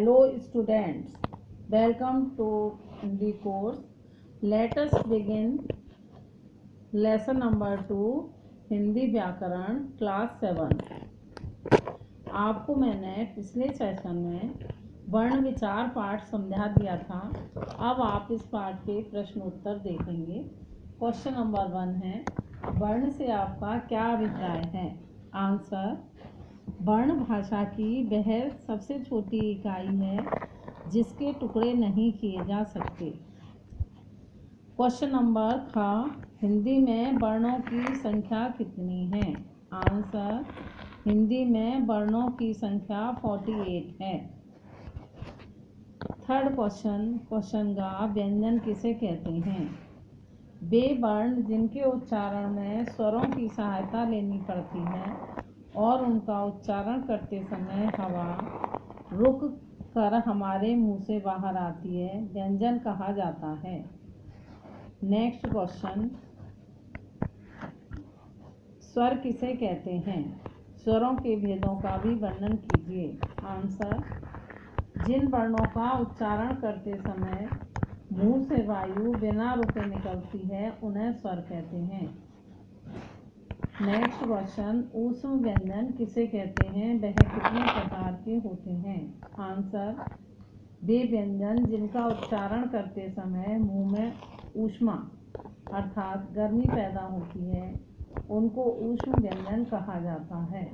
Hello students, welcome to the course. Let us begin lesson number 2 Hindi व्याकरण class 7। आपको मैंने पिछले सेशन में वर्ण विचार पाठ समझा दिया था। अब आप इस पाठ के प्रश्न उत्तर देखेंगे। क्वेश्चन नंबर 1 है, वर्ण से आपका क्या अभिप्राय है? आंसर, वर्ण भाषा की वह सबसे छोटी इकाई है जिसके टुकड़े नहीं किए जा सकते। क्वेश्चन नंबर ख, हिंदी में वर्णों की संख्या कितनी है? आंसर, हिंदी में वर्णों की संख्या 48 है। थर्ड क्वेश्चन गा, व्यंजन किसे कहते हैं? वे वर्ण जिनके उच्चारण में स्वरों की सहायता लेनी पड़ती है और उनका उच्चारण करते समय हवा रुक कर हमारे मुंह से बाहर आती है, व्यंजन कहा जाता है। नेक्स्ट क्वेश्चन, स्वर किसे कहते हैं? स्वरों के भेदों का भी वर्णन कीजिए। आंसर, जिन वर्णों का उच्चारण करते समय मुंह से वायु बिना रुके निकलती है उन्हें स्वर कहते हैं। नेक्स्ट क्वेश्चन, ऊष्म व्यंजन किसे कहते हैं? वह कितने प्रकार के होते हैं? आंसर, वे व्यंजन जिनका उच्चारण करते समय मुंह में ऊष्मा अर्थात गर्मी पैदा होती है उनको ऊष्म व्यंजन कहा जाता है।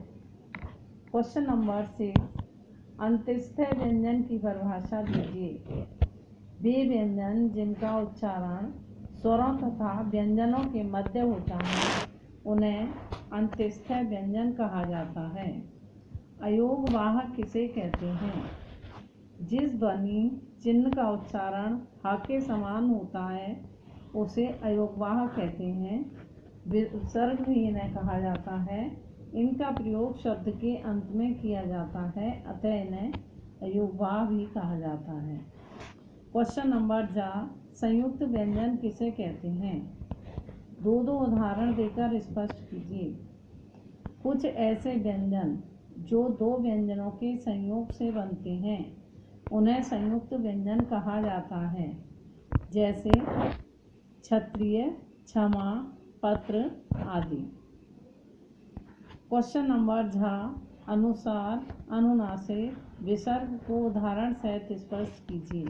क्वेश्चन नंबर 6, अंतस्थ व्यंजन की परिभाषा दीजिए। वे व्यंजन जिनका उच्चारण स्वरों तथा व्यंजनों के मध्य होता है उन्हें अंतस्थ व्यंजन कहा जाता है। अयोगवाहक किसे कहते हैं? जिस ध्वनि चिन्ह का उच्चारण हा के समान होता है उसे अयोगवाहक कहते हैं। विसर्ग भी इन्हें कहा जाता है। इनका प्रयोग शब्द के अंत में किया जाता है, अतः इन्हें अयोगवाह भी कहा जाता है। क्वेश्चन नंबर जा, संयुक्त व्यंजन किसे कहते हैं? दो उदाहरण देकर स्पष्ट कीजिए। कुछ ऐसे व्यंजन जो दो व्यंजनों के संयोग से बनते हैं उन्हें संयुक्त व्यंजन कहा जाता है, जैसे क्षत्रिय, क्षमा, पत्र आदि। क्वेश्चन नंबर झ, अनुसार, अनुनासिक, विसर्ग को उदाहरण सहित स्पष्ट कीजिए।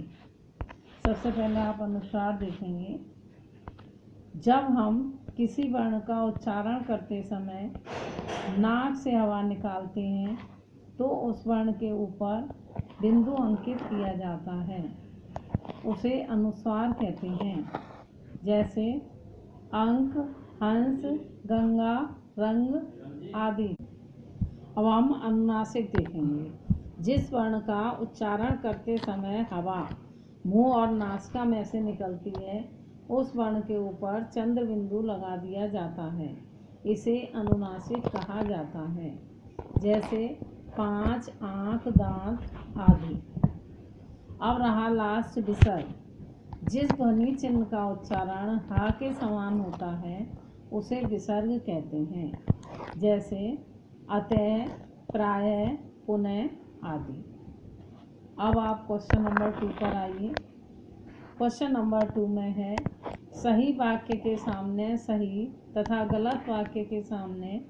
सबसे पहले आप अनुसार देखेंगे। जब हम किसी वर्ण का उच्चारण करते समय नाक से हवा निकालते हैं तो उस वर्ण के ऊपर बिंदु अंकित किया जाता है, उसे अनुस्वार कहते हैं। जैसे अंक, हंस, गंगा, रंग आदि। अब हम अनुनासिक देखेंगे। जिस वर्ण का उच्चारण करते समय हवा मुंह और नासिका में से निकलती है उस वर्ण के ऊपर चंद्र बिंदु लगा दिया जाता है, इसे अनुनासिक कहा जाता है। जैसे 5, आँख, दांत आदि। अब रहा लास्ट विसर्ग। जिस ध्वनि चिन्ह का उच्चारण हा के समान होता है उसे विसर्ग कहते हैं, जैसे अतः, प्रायः, पुनः आदि। अब आप क्वेश्चन नंबर 2 पर आइए। क्वेश्चन नंबर 2 में है, सही वाक्य के सामने सही तथा गलत वाक्य के सामने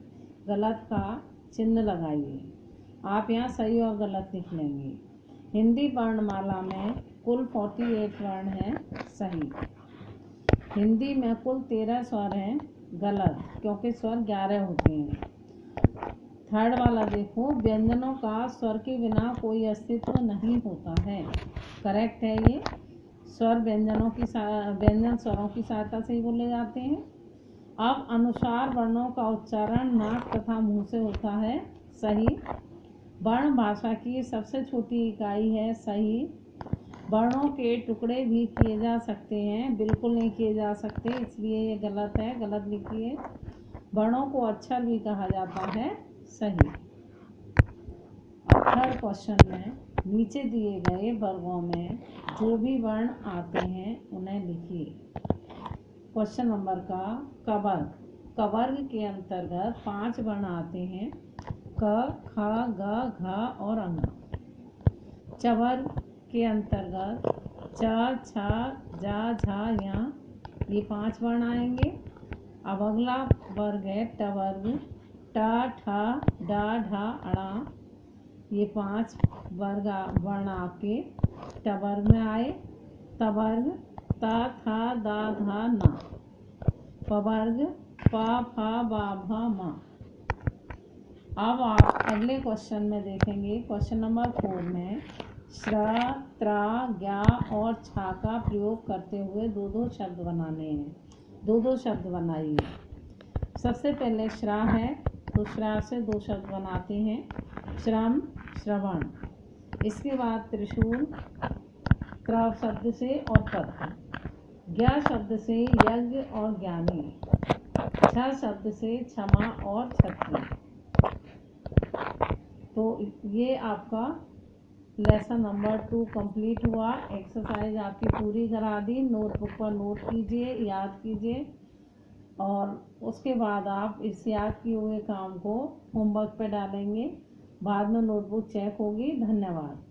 गलत का चिन्ह लगाइए। आप यहाँ सही और गलत लिख लेंगे। हिंदी वर्णमाला में कुल 48 वर्ण हैं सही। हिंदी में कुल 13 स्वर हैं गलत, क्योंकि स्वर 11 होते हैं। थर्ड वाला देखो, व्यंजनों का स्वर के बिना कोई अस्तित्व नहीं होता है। करेक्ट है ये। स्वर व्यंजन स्वरों की सहायता से ही बोले जाते हैं। अब अनुसार वर्णों का उच्चारण नाक तथा मुंह से होता है सही। वर्ण भाषा की सबसे छोटी इकाई है सही। वर्णों के टुकड़े भी किए जा सकते हैं, बिल्कुल नहीं किए जा सकते, इसलिए ये गलत है, गलत लिखिए। वर्णों को अक्षर भी कहा जाता है सही। अब थर्ड क्वेश्चन में नीचे दिए गए वर्गों में जो भी वर्ण आते हैं उन्हें लिखिए। क्वेश्चन नंबर का कवर्ग। कवर्ग के अंतर्गत 5 वर्ण आते हैं, क, ख, ग, घ और अंग। चवर्ग के अंतर्गत च, छ, जा, झा, या ये 5 वर्ण आएंगे। अब अगला वर्ग है टवर्ग, ट, ठ, ड, ढ, अणा, ये 5 वर्ण आपके टवर्ग में आए। तवर्ग त, थ, द, ध, न। पवर्ग प, फ, ब, भ, म। अब आप अगले क्वेश्चन में देखेंगे, क्वेश्चन नंबर 4 में श्र, त्र, ज्ञ और छा का प्रयोग करते हुए दो शब्द बनाने हैं। दो शब्द बनाइए। सबसे पहले श्रा है तो श्रा से 2 शब्द बनाते हैं, श्रम, श्रवण। इसके बाद त्रिशूल, त्र शब्द से और पत्र, ज्ञ शब्द से यज्ञ और ज्ञानी, छ शब्द से क्षमा और क्षत्रिय। तो ये आपका लेसन नंबर 2 कंप्लीट हुआ। एक्सरसाइज आपकी पूरी करा दी। नोटबुक पर नोट कीजिए, याद कीजिए, और उसके बाद आप इस याद किए हुए काम को होमवर्क पे डालेंगे। बाद में नोटबुक चेक होगी। धन्यवाद।